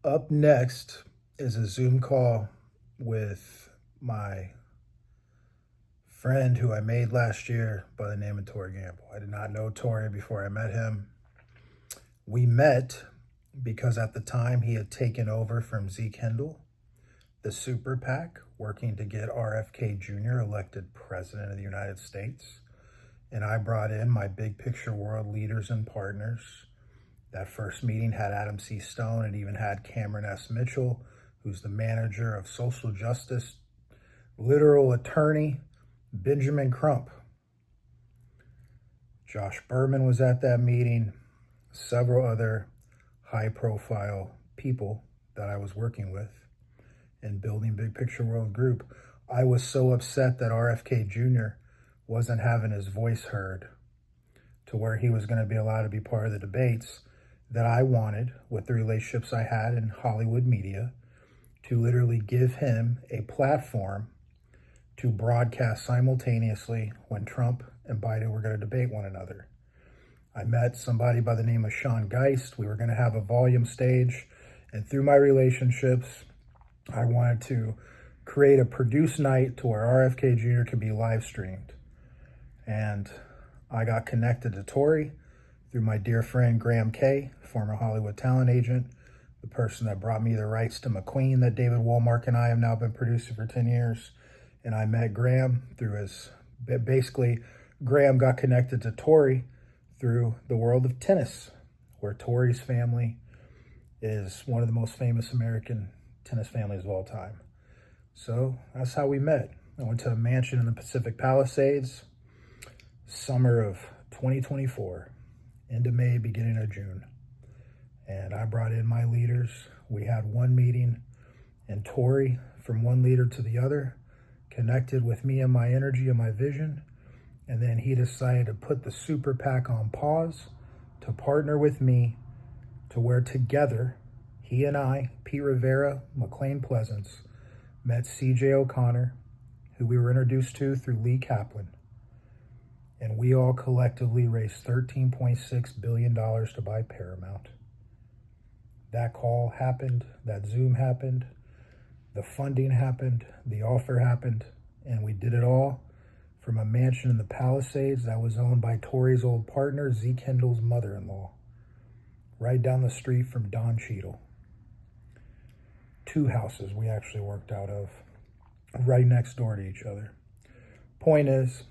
Up next is a Zoom call with my friend who I made last year by the name of Torrey Gambill. I did not know Torrey before I met him. We met because at the time he had taken over from Zeke Kendall, the Super PAC, working to get RFK Jr. elected president of the United States. And I brought in my big picture world leaders and partners. That first meeting had Adam C. Stone and even had Cameron S. Mitchell, who's the manager of social justice, literal attorney, Benjamin Crump. Josh Berman was at that meeting, several other high-profile people that I was working with in building Big Picture World Group. I was so upset that RFK Jr. wasn't having his voice heard to where he was going to be allowed to be part of the debates that I wanted, with the relationships I had in Hollywood media, to literally give him a platform to broadcast simultaneously when Trump and Biden were going to debate one another. I met somebody by the name of Sean Geist. We were going to have a volume stage, and through my relationships, I wanted to create a produced night to where RFK Jr. could be live streamed. And I got connected to Torrey through my dear friend Graham Kay, former Hollywood talent agent, the person that brought me the rights to McQueen that David Woolmark and I have now been producing for 10 years. And I met Graham through Graham got connected to Torrey through the world of tennis, where Torrey's family is one of the most famous American tennis families of all time. So that's how we met. I went to a mansion in the Pacific Palisades, summer of 2024, end of May, beginning of June. And I brought in my leaders. We had one meeting, and Torrey, from one leader to the other, connected with me and my energy and my vision. And then he decided to put the Super PAC on pause to partner with me to where together, he and I, Pete Rivera, McLaine Pleasants, met CJ O'Connor, who we were introduced to through Lee Kaplan. And we all collectively raised $13.6 billion to buy Paramount. That call happened, that Zoom happened, the funding happened, the offer happened, and we did it all from a mansion in the Palisades that was owned by Torrey's old partner, Zeke Kendall's mother-in-law, right down the street from Don Cheadle. Two houses we actually worked out of, right next door to each other. Point is,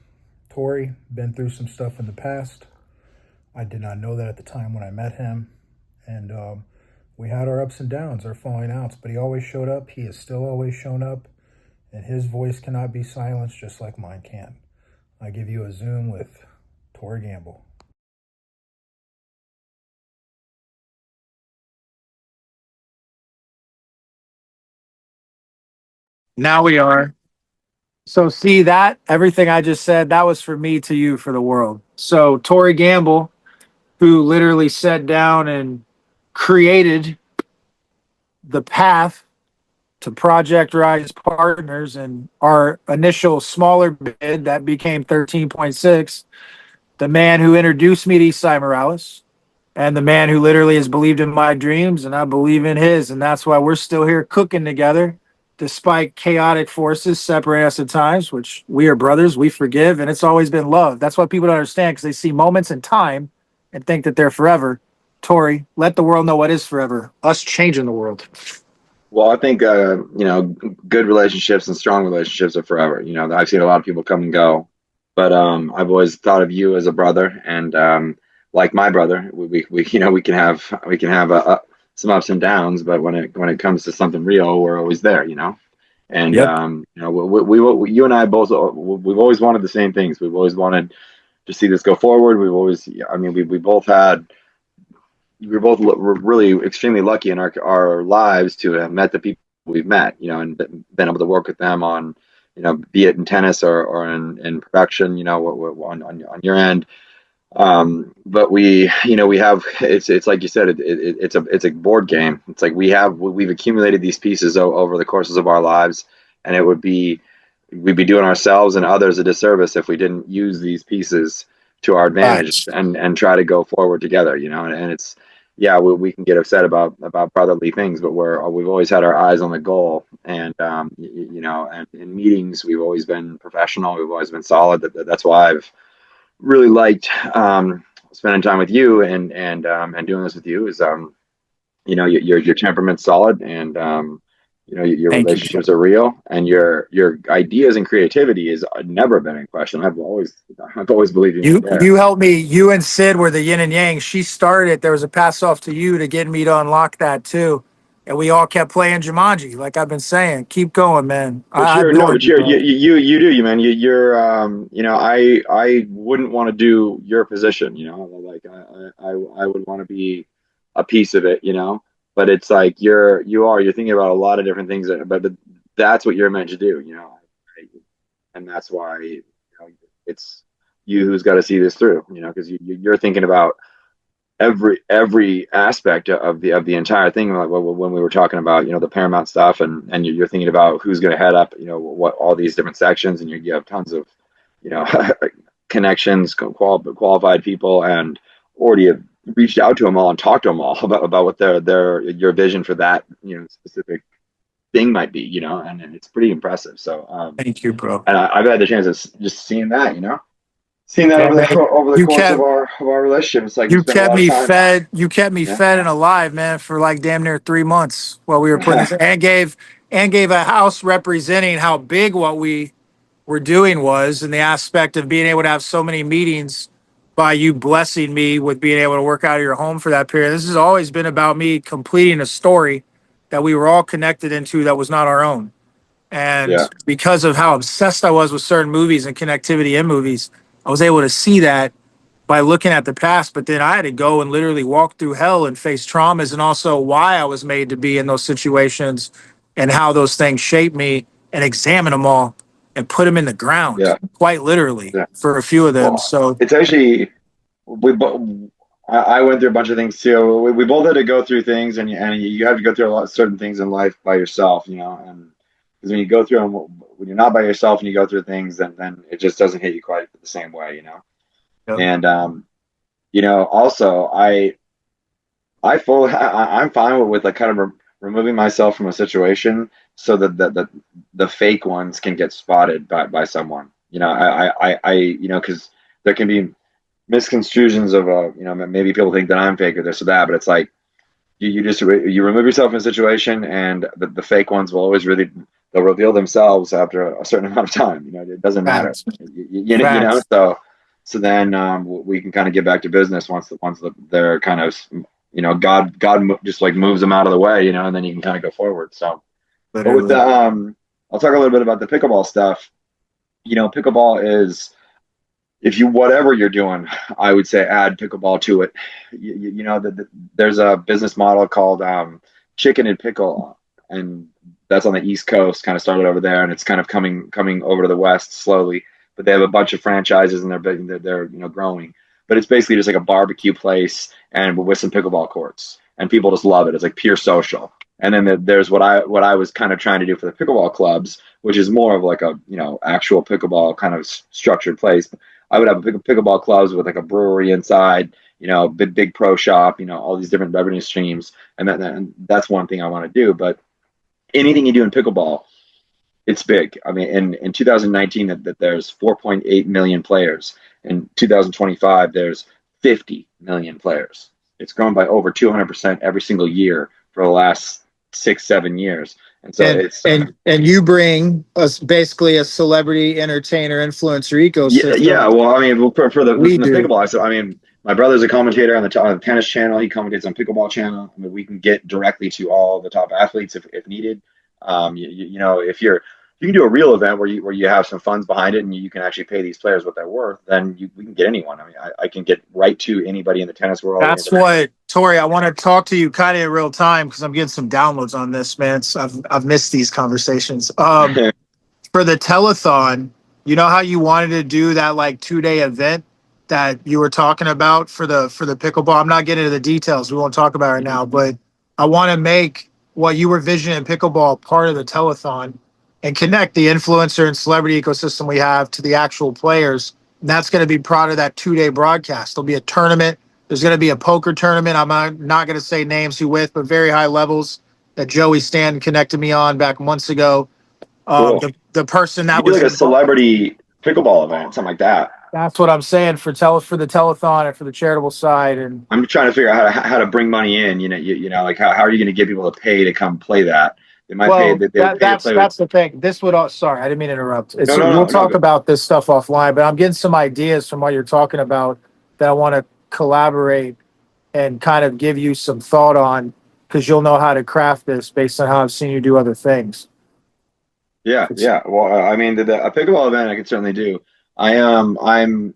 Torrey been through some stuff in the past. I did not know that at the time when I met him. And we had our ups and downs, our falling outs, but he always showed up. He has still always shown up. And his voice cannot be silenced just like mine can. I give you a Zoom with Torrey Gambill. Now we are. So see that everything I just said, that was for me to you for the world. So Torrey Gambill, who literally sat down and created the path to Project Rise Partners and our initial smaller bid that became 13.6, the man who introduced me to Esai Morales, and the man who literally has believed in my dreams and I believe in his. And that's why we're still here cooking together, despite chaotic forces separating us at times, which we are brothers, we forgive, and it's always been love. That's what people don't understand, because they see moments in time and think that they're forever. Torrey, let the world know what is forever. Us changing the world. Well, I think good relationships and strong relationships are forever. I've seen a lot of people come and go, but I've always thought of you as a brother, and like my brother, we we can have some ups and downs, but when it comes to something real, we're always there. And Yep. you and I both, we've always wanted the same things. We've always wanted to see this go forward. We were both really extremely lucky in our lives to have met the people we've met, and been able to work with them on, be it in tennis or in production, on your end. But we have, it's like you said, it's a board game. It's like we've accumulated these pieces over the courses of our lives, and we'd be doing ourselves and others a disservice if we didn't use these pieces to our advantage Facts. and try to go forward together, and it's, yeah, we can get upset about brotherly things, but we've always had our eyes on the goal. And you know, and in meetings, we've always been professional. We've always been solid. That's why I've really liked spending time with you and doing this with you. Is you know, your temperament's solid, and you know, your Thank you. relationships are real, and your ideas and creativity has never been in question. I've always believed in you there. You helped me. You and Sid were the yin and yang. She started it. There was a pass off to you to get me to unlock that too. And we all kept playing Jumanji. Like I've been saying, keep going, man. But I adore but you, bro. you do, you man. You're you know, I wouldn't want to do your position. You know, like I would want to be a piece of it. You know, but it's like you're thinking about a lot of different things. But that's what you're meant to do. You know, and that's why, you know, it's you who's got to see this through. You know, because you're thinking about every aspect of the entire thing. Like when we were talking about, you know, the Paramount stuff, and you're thinking about who's going to head up, you know, what all these different sections, and you have tons of, you know, connections, qualified people, and already have reached out to them all and talked to them all about what your vision for that, you know, specific thing might be, you know, and it's pretty impressive. So Thank you, bro. and I've had the chance of just seeing that, you know, seeing that Yeah, man. over the You course kept of our relationship. It's like we you spent a kept lot of me time. fed. You kept me Yeah. fed and alive, man, for like damn near 3 months while we were putting this, and gave a house representing how big what we were doing was, and the aspect of being able to have so many meetings by you blessing me with being able to work out of your home for that period. This has always been about me completing a story that we were all connected into that was not our own. And Yeah. because of how obsessed I was with certain movies and connectivity in movies, I was able to see that by looking at the past. But then I had to go and literally walk through hell and face traumas, and also why I was made to be in those situations and how those things shaped me, and examine them all and put them in the ground, Yeah. quite literally, Yeah. for a few of them. Well, So it's actually I went through a bunch of things too. We both had to go through things, and you have to go through a lot of certain things in life by yourself, you know. And because when you go through them, when you're not by yourself and you go through things, then it just doesn't hit you quite the same way, you know. yep. And you know, also I'm fine with like kind of removing myself from a situation so that the fake ones can get spotted by someone. You know, I you know, because there can be misconstrusions of you know, maybe people think that I'm fake or this or that, but it's like you just you remove yourself from a situation, and the fake ones will always they'll reveal themselves after a certain amount of time. You know, it doesn't matter. Facts. You know, Facts. so then we can kind of get back to business once they're kind of, you know, God just like moves them out of the way, you know, and then you can kind of go forward. So, but with Literally. the I'll talk a little bit about the pickleball stuff. You know, pickleball is, if you, whatever you're doing, I would say add pickleball to it. You know, there's a business model called Chicken and Pickle, and that's on the East Coast. Kind of started over there, and it's kind of coming over to the West slowly. But they have a bunch of franchises, and they're you know, growing. But it's basically just like a barbecue place, and with some pickleball courts, and people just love it. It's like pure social. And then there's what I was kind of trying to do for the pickleball clubs, which is more of like a, you know, actual pickleball kind of structured place. I would have a pickleball clubs with like a brewery inside, you know, big pro shop, you know, all these different revenue streams, and that's one thing I want to do. But anything you do in pickleball, it's big. I mean, in 2019, that there's 4.8 million players. In 2025, there's 50 million players. It's grown by over 200% every single year for the last 6-7 years. And so And you bring us basically a celebrity entertainer influencer ecosystem. yeah. Well, I mean, for the We do. pickleball, I mean, my brother's a commentator on the tennis channel. He commentates on pickleball channel. I mean, we can get directly to all the top athletes if needed. You know, if you can do a real event where you have some funds behind it, and you can actually pay these players what they're worth, then we can get anyone. I mean, I can get right to anybody in the tennis world. That's what, Torrey, I want to talk to you kind of in real time because I'm getting some downloads on this, man. So I've missed these conversations. For the telethon, you know how you wanted to do that like 2-day event that you were talking about for the pickleball? I'm not getting into the details. We won't talk about it now, but I want to make what you were visioning pickleball part of the telethon and connect the influencer and celebrity ecosystem we have to the actual players. And that's going to be part of that 2-day broadcast. There'll be a tournament. There's going to be a poker tournament. I'm not going to say names who with, but very high levels that Joey Stan connected me on back months ago. Cool. The person You that do was like a involved. celebrity pickleball event, something like that. That's what I'm saying for the telethon and for the charitable side. And I'm trying to figure out how to bring money in. Like how are you going to get people to pay to come play that? They might pay. well, They would pay to play with. that's the thing. This would sorry, I didn't mean to interrupt. No, no, We'll no, no. talk about this stuff offline, but I'm getting some ideas from what you're talking about that I want to collaborate and kind of give you some thought on because you'll know how to craft this based on how I've seen you do other things. Yeah, It's, yeah. Well, I mean, a pickleball event I could certainly do. I'm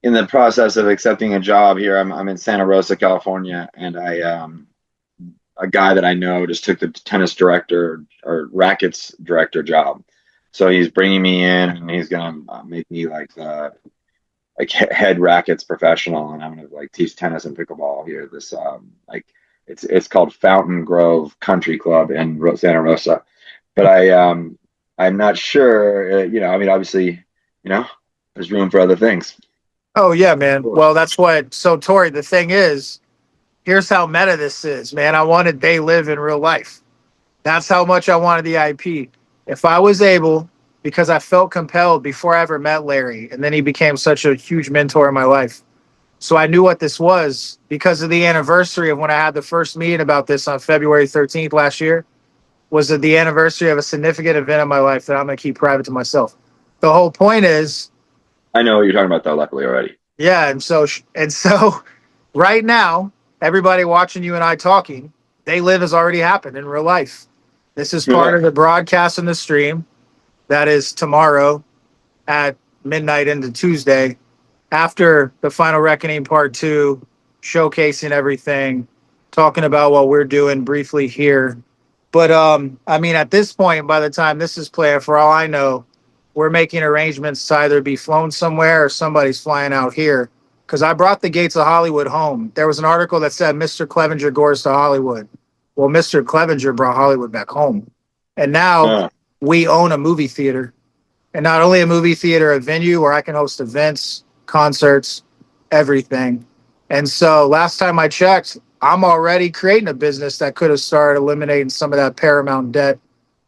in the process of accepting a job here. I'm in Santa Rosa, California, and a guy that I know just took the tennis director or rackets director job. So he's bringing me in, and he's gonna make me like head rackets professional, and I'm gonna like teach tennis and pickleball here. This like it's called Fountain Grove Country Club in Santa Rosa, but I'm not sure. I mean, obviously, there's room for other things. oh yeah, man. Cool. Well, that's what. So Torrey, the thing is, here's how meta this is, man. I wanted they live in real life. That's how much I wanted the IP. If I was able, because I felt compelled before I ever met Larry, and then he became such a huge mentor in my life. So I knew what this was because of the anniversary of when I had the first meeting about this on February 13th last year, was the anniversary of a significant event in my life that I'm going to keep private to myself. The whole point is, I know what you're talking about, though. Luckily, already. yeah, and so right now, everybody watching you and I talking, they live has already happened in real life. This is part Yeah. of the broadcast in the stream. That is tomorrow at midnight into Tuesday after the Final Reckoning Part 2, showcasing everything, talking about what we're doing briefly here. But I mean, at this point, by the time this is playing, for all I know, we're making arrangements to either be flown somewhere or somebody's flying out here. Because I brought the gates of Hollywood home. There was an article that said Mr. Clevenger goes to Hollywood. Well, Mr. Clevenger brought Hollywood back home. And now we own a movie theater. And not only a movie theater, a venue where I can host events, concerts, everything. And so last time I checked, I'm already creating a business that could have started eliminating some of that Paramount debt.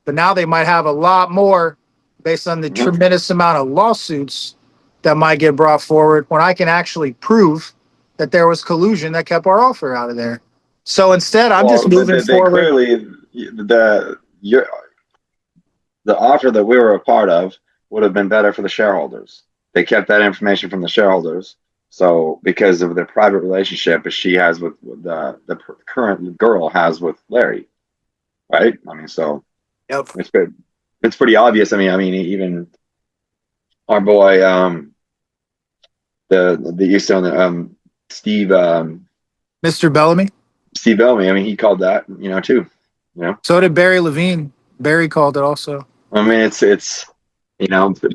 But now they might have a lot more based on the tremendous amount of lawsuits that might get brought forward when I can actually prove that there was collusion that kept our offer out of there. So instead, I'm just moving they forward. clearly the offer that we were a part of would have been better for the shareholders. They kept that information from the shareholders. So because of the private relationship that she has with the current girl has with Larry, right? I mean, so Yep. it's good. It's pretty obvious. I mean, even our boy, the East Zone, Steve, Mr. Bellamy. Steve Bellamy. I mean, he called that, too. So did Barry Levine. Barry called it also. I mean, it's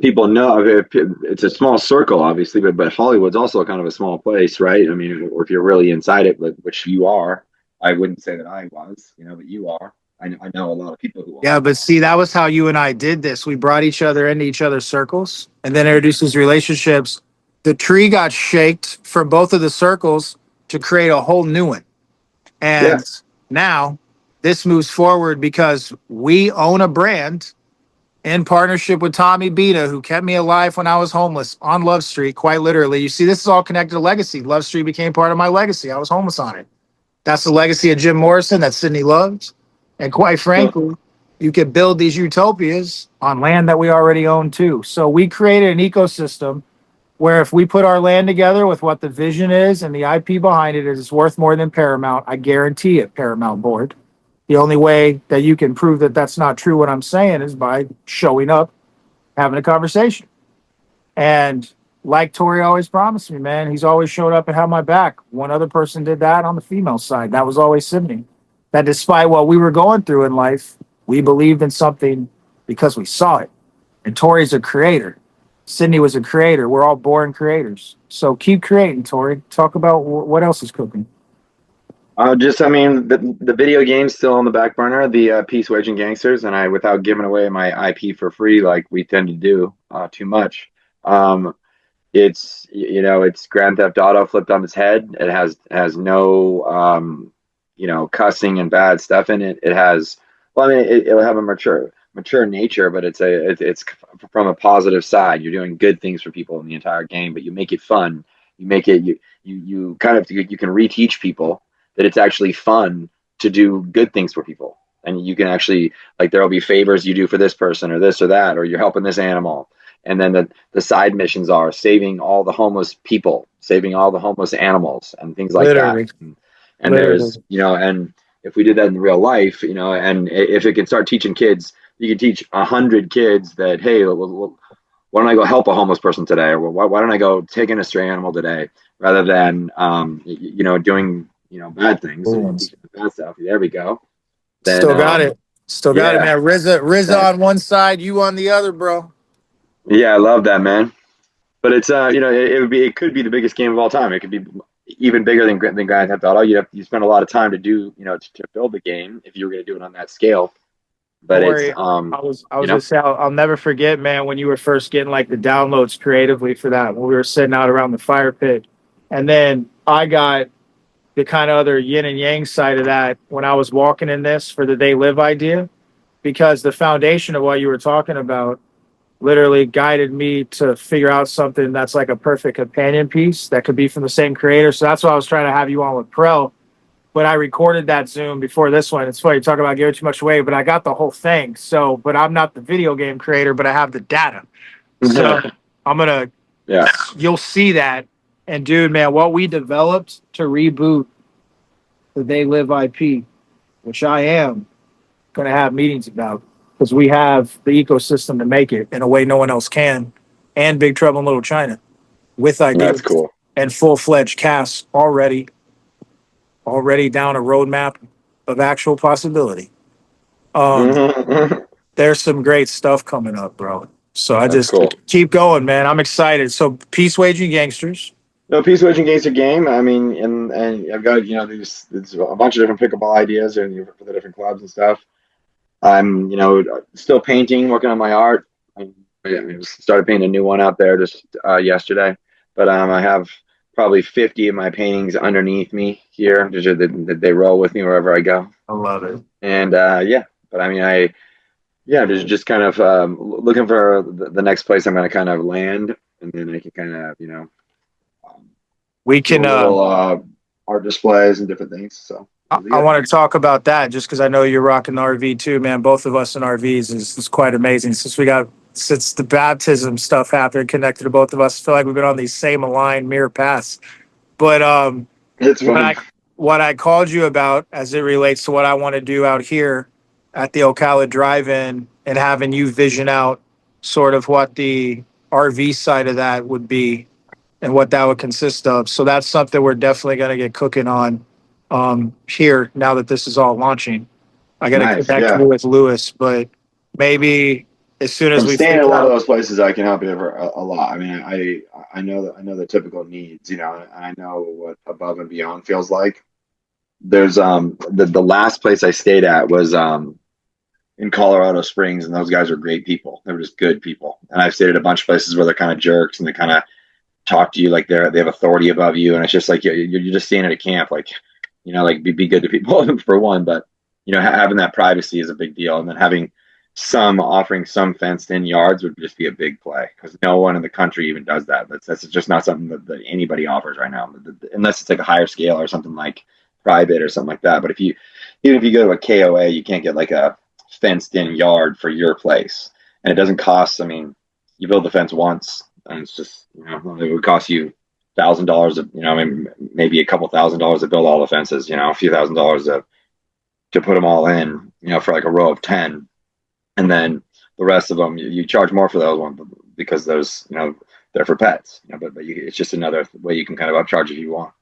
people know it's a small circle, obviously, but Hollywood's also kind of a small place, right? I mean, or if you're really inside it, which you are. I wouldn't say that I was, but you are. I know a lot of people who are. Yeah, but see, that was how you and I did this. We brought each other into each other's circles and then introduced these relationships. The tree got shaked from both of the circles to create a whole new one. And Yeah. now this moves forward because we own a brand in partnership with Tommy Beta, who kept me alive when I was homeless on Love Street, quite literally. You see, this is all connected to legacy. Love Street became part of my legacy. I was homeless on it. That's the legacy of Jim Morrison that Sydney loves. And quite frankly, you could build these utopias on land that we already own too. So we created an ecosystem where if we put our land together with what the vision is and the IP behind it is, it's worth more than Paramount. I guarantee it, Paramount board. The only way that you can prove that that's not true, what I'm saying, is by showing up, having a conversation. And like Torrey always promised me, man, he's always showed up and had my back. One other person did that on the female side. That was always Sydney. That despite what we were going through in life, we believed in something because we saw it. And Torrey's a creator. Sydney was a creator. We're all born creators. So keep creating, Torrey. Talk about what else is cooking. I mean, the video game's still on the back burner, the Peace, Wage, and Gangsters, and without giving away my IP for free, like we tend to do too much. it's Grand Theft Auto flipped on its head. It has no cussing and bad stuff in it. It has, well, I mean, it'll have a mature nature, but it's from a positive side. You're doing good things for people in the entire game, but you make it fun. You make it you kind of you can reteach people that it's actually fun to do good things for people, and you can actually, like, there'll be favors you do for this person or this or that, or you're helping this animal. And then the side missions are saving all the homeless people, saving all the homeless animals, and things like Literally. that. And there's, and if we did that in real life, and if it can start teaching kids, you can teach 100 kids that, hey, why don't I go help a homeless person today? Or why don't I go take in a stray animal today, rather than, doing, bad things, teaching the bad stuff. There we go. Then, Still got it. Still got it, yeah. man. RZA on one side, you on the other, bro. Yeah, I love that, man. But it's it could be the biggest game of all time. It could be even bigger than Grand Theft Auto. You spend a lot of time to do to build the game if you were going to do it on that scale. But Corey, it's I was gonna say, I'll never forget, man, when you were first getting like the downloads creatively for that, when we were sitting out around the fire pit, and then I got the kind of other yin and yang side of that when I was walking in this for the They Live idea, because the foundation of what you were talking about literally guided me to figure out something that's like a perfect companion piece that could be from the same creator. So that's why I was trying to have you on with Pro. But I recorded that Zoom before this one. It's funny, you talk about giving too much away, but I got the whole thing. So, but I'm not the video game creator, but I have the data. So I'm going to, you'll see that. And dude, man, what we developed to reboot the They Live IP, which I am going to have meetings about, because we have the ecosystem to make it in a way no one else can, and Big Trouble in Little China with ideas. That's cool. And full-fledged casts already down a roadmap of actual possibility. There's some great stuff coming up, bro. So I just keep going, man. I'm excited. So Peace Waging Gangsters. No, Peace Waging Gangster game. I mean, and I've got there's a bunch of different pickleball ideas and for the different clubs and stuff. I'm still painting, working on my art. I started painting a new one out there just yesterday, but I have probably 50 of my paintings underneath me here. They roll with me wherever I go. I love it. And but I mean, just kind of looking for the next place I'm going to kind of land, and then I can kind of we can art displays and different things. So I want to talk about that just because I know you're rocking the RV too, man. Both of us in RVs is quite amazing. Since the baptism stuff happened, connected to both of us, I feel like we've been on these same aligned mirror paths. But it's fun. What I called you about as it relates to what I want to do out here at the Ocala Drive-In, and having you vision out sort of what the RV side of that would be and what that would consist of. So that's something we're definitely going to get cooking on here now that this is all launching. I got to connect with Lewis, but maybe as soon as we staying in a lot of those places, I can help you a lot. I mean, I know the typical needs, and I know what above and beyond feels like. There's the last place I stayed at was in Colorado Springs, and those guys were great people. They were just good people. And I've stayed at a bunch of places where they're kind of jerks and they kind of talk to you like they have authority above you, and it's just like you're just staying at a camp, like like be good to people for one, but having that privacy is a big deal, and then offering some fenced in yards would just be a big play, because no one in the country even does that. That's just not something that anybody offers right now, unless it's like a higher scale or something like private or something like that. But even if you go to a KOA, you can't get like a fenced in yard for your place, and it doesn't cost. I mean, you build the fence once, and it's just it would cost you $1,000 maybe a couple $1,000 to build all the fences, a few $1,000s to put them all in, for like a row of 10, and then the rest of them you charge more for those ones because those they're for pets, but it's just another way you can kind of upcharge if you want.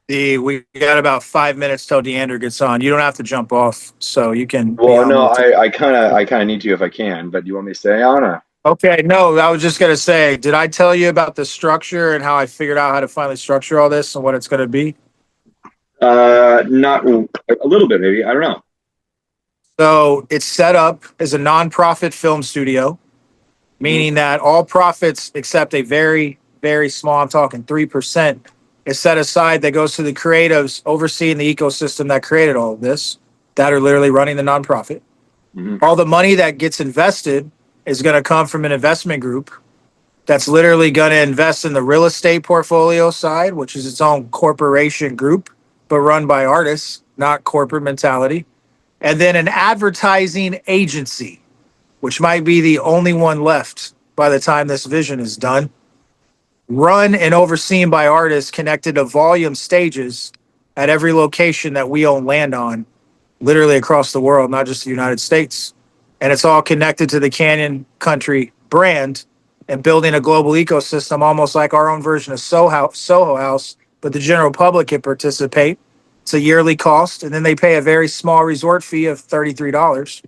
We got about 5 minutes till Deandra gets on. You don't have to jump off, so you can. Well, no, I kind of need to if I can, but do you want me to stay on or? Okay, no, I was just going to say, did I tell you about the structure and how I figured out how to finally structure all this and what it's going to be? Not a little bit, maybe. I don't know. So it's set up as a nonprofit film studio, meaning that all profits except a very very small, I'm talking 3%, is set aside that goes to the creatives overseeing the ecosystem that created all of this, that are literally running the nonprofit. All the money that gets invested is going to come from an investment group that's literally going to invest in the real estate portfolio side, which is its own corporation group, but run by artists, not corporate mentality. And then an advertising agency, which might be the only one left by the time this vision is done, run and overseen by artists connected to volume stages at every location that we own land on, literally across the world, not just the United States. And it's all connected to the Canyon Country brand and building a global ecosystem, almost like our own version of Soho House, but the general public can participate. It's a yearly cost, and then they pay a very small resort fee of $33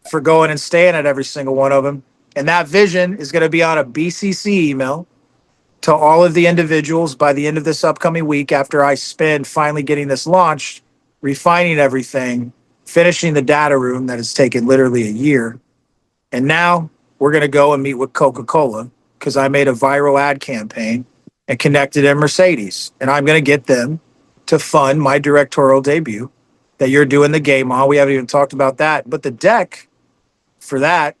for going and staying at every single one of them. And that vision is going to be on a BCC email to all of the individuals by the end of this upcoming week, after I spend finally getting this launched, refining everything, finishing the data room that has taken literally a year. And now we're going to go and meet with Coca-Cola because I made a viral ad campaign and connected in Mercedes. And I'm going to get them to fund my directorial debut that you're doing the game on. We haven't even talked about that. But the deck for that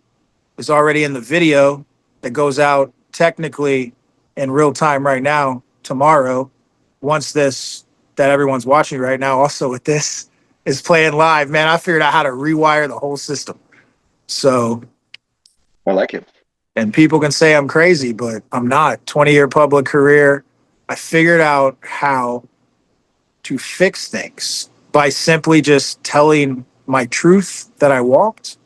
is already in the video that goes out technically in real time right now, tomorrow, once this that everyone's watching right now, also with this, is playing live. Man, I figured out how to rewire the whole system. So I like it. And people can say I'm crazy, but I'm not. 20-year public career. I figured out how to fix things by simply just telling my truth that I walked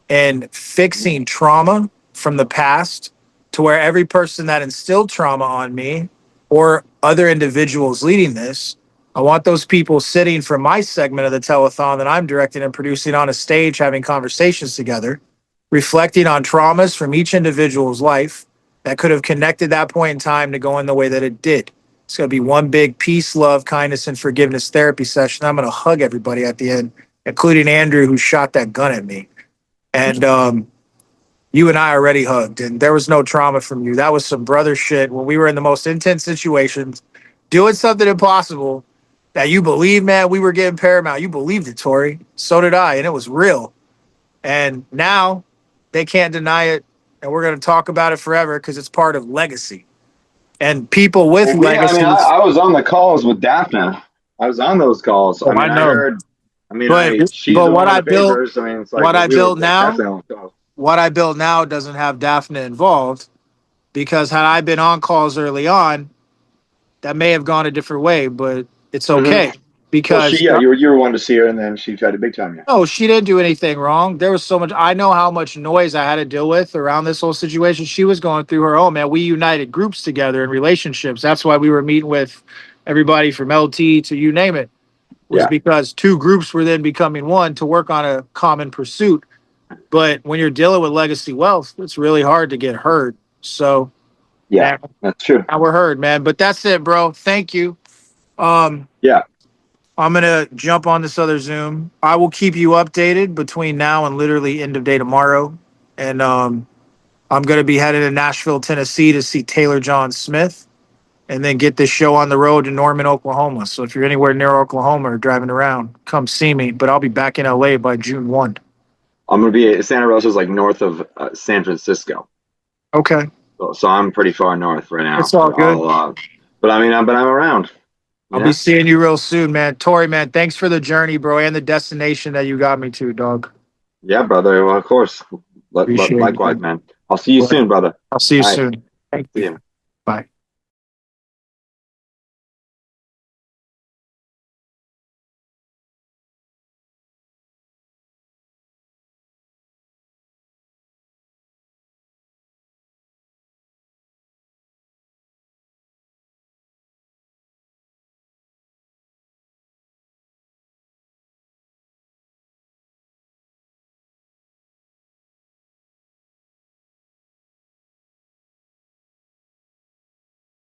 and fixing trauma from the past, to where every person that instilled trauma on me or other individuals leading this, I want those people sitting for my segment of the telethon that I'm directing and producing on a stage, having conversations together, reflecting on traumas from each individual's life that could have connected that point in time to go in the way that it did. It's going to be one big peace, love, kindness, and forgiveness therapy session. I'm going to hug everybody at the end, including Andrew, who shot that gun at me. And you and I already hugged, and there was no trauma from you. That was some brother shit when we were in the most intense situations, doing something impossible that you believe, man. We were getting Paramount. You believed it, Torrey. So did I, and it was real. And now they can't deny it, and we're going to talk about it forever because it's part of legacy. And people with legacies. I was on the calls with Daphne. I was on those calls. Oh, I know. I heard. She's but one what of I the built, papers. It's like what I we were built now, definitely on calls. what I built now doesn't have Daphne involved, because had I been on calls early on, that may have gone a different way. But it's okay because you were one to see her, and then she tried to big time you. no, she didn't do anything wrong. There was so much. I know how much noise I had to deal with around this whole situation. She was going through her own, man. We united groups together in relationships. That's why we were meeting with everybody from LT to you name it, was because two groups were then becoming one to work on a common pursuit. But when you're dealing with legacy wealth, it's really hard to get heard. So yeah, that's true. Now we're heard, man. But that's it, bro. Thank you. I'm going to jump on this other Zoom. I will keep you updated between now and literally end of day tomorrow. And I'm going to be headed to Nashville, Tennessee to see Taylor John Smith and then get this show on the road to Norman, Oklahoma. So if you're anywhere near Oklahoma or driving around, come see me. But I'll be back in LA by June 1. I'm going to be at Santa Rosa's, like north of San Francisco. Okay. So I'm pretty far north right now. It's all good. But I'm around. I'll be seeing you real soon, man. Torrey, man, thanks for the journey, bro, and the destination that you got me to, dog. Yeah, brother. Well, of course. Likewise, man. I'll see you soon, brother. I'll see you soon. Thank you. See you. Bye.